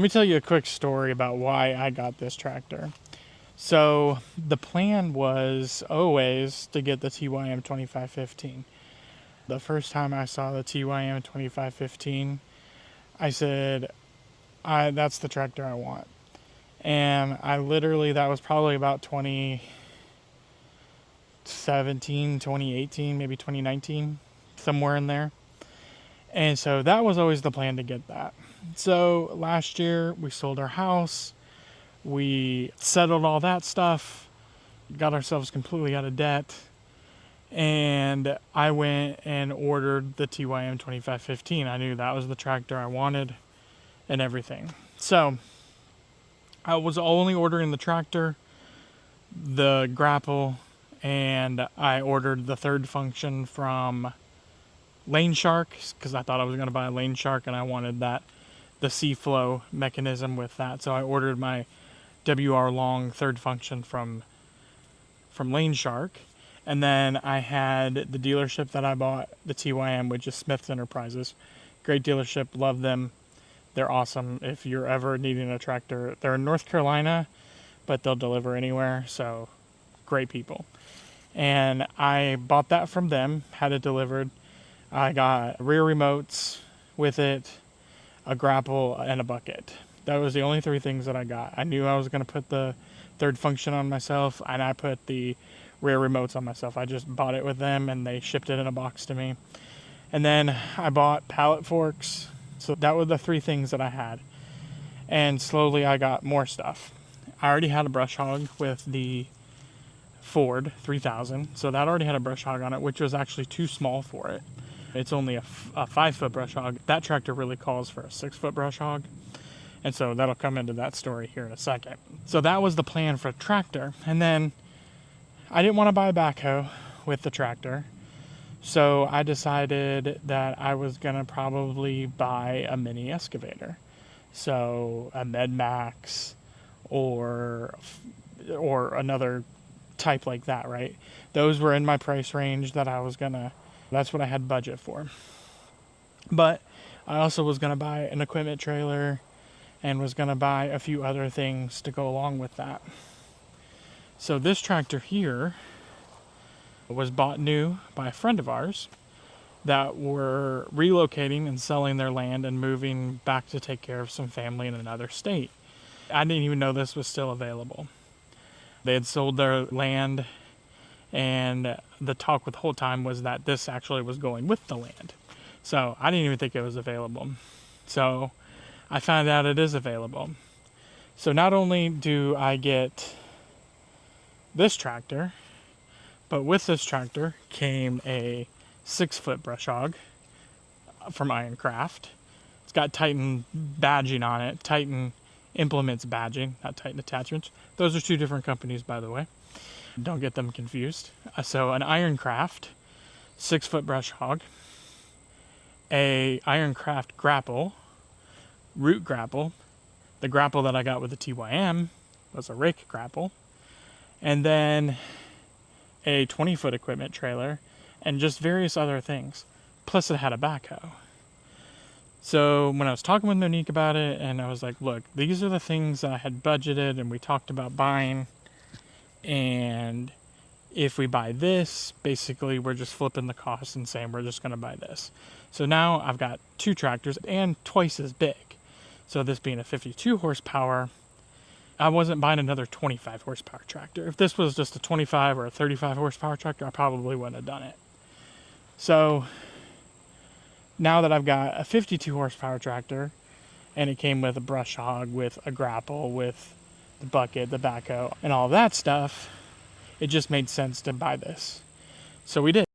Let me tell you a quick story about why I got this tractor. So the plan was always to get the TYM 2515. The first time I saw the TYM 2515, I said, that's the tractor I want. And I literally, that was probably about 2017, 2018, maybe 2019, somewhere in there. And so that was always the plan to get that. So last year we sold our house, we settled all that stuff, got ourselves completely out of debt, and I went and ordered the TYM 2515. I knew that was the tractor I wanted and everything. So I was only ordering the tractor, the grapple, and I ordered the third function from Lane Shark because I thought I was going to buy a Lane Shark and I wanted the C-flow mechanism with that. So I ordered my WR long third function from Lane Shark. And then I had the dealership that I bought the TYM, which is Smith's Enterprises. Great dealership, love them. They're awesome. If you're ever needing a tractor, they're in North Carolina, but they'll deliver anywhere. So great people. And I bought that from them, had it delivered. I got rear remotes with it, a grapple, and a bucket. That was the only three things that I got. I knew I was going to put the third function on myself, and I put the rear remotes on myself. I just bought it with them, and they shipped it in a box to me. And then I bought pallet forks. So that were the three things that I had. And slowly I got more stuff. I already had a brush hog with the Ford 3000. So that already had a brush hog on it, which was actually too small for it. It's only a 5-foot brush hog. That tractor really calls for a 6-foot brush hog. And so that'll come into that story here in a second. So that was the plan for a tractor. And then I didn't want to buy a backhoe with the tractor. So I decided that I was going to probably buy a mini excavator. So a MedMax or another type like that, right? Those were in my price range that that's what I had budget for. But I also was going to buy an equipment trailer and was going to buy a few other things to go along with that. So this tractor here was bought new by a friend of ours that were relocating and selling their land and moving back to take care of some family in another state. I didn't even know this was still available. They had sold their land, and the talk with the whole time was that this actually was going with the land. So I didn't even think it was available. So I found out it is available. So not only do I get this tractor, but with this tractor came a 6-foot brush hog from Ironcraft. It's got Titan badging on it, Titan Implements badging, not Titan Attachments. Those are two different companies, by the way. Don't get them confused. So an Ironcraft 6-foot brush hog, a Ironcraft grapple, root grapple. The grapple that I got with the TYM was a rake grapple. And then a 20-foot equipment trailer, and just various other things. Plus it had a backhoe. So when I was talking with Monique about it, and I was like, look, these are the things that I had budgeted and we talked about buying, and if we buy this, basically we're just flipping the cost and saying we're just going to buy this. So now I've got two tractors and twice as big. So this being a 52 horsepower, I wasn't buying another 25 horsepower tractor. If this was just a 25 or a 35 horsepower tractor, I probably wouldn't have done it. So now that I've got a 52 horsepower tractor, and it came with a brush hog, with a grapple, with the bucket, the backhoe, and all that stuff, it just made sense to buy this. So we did.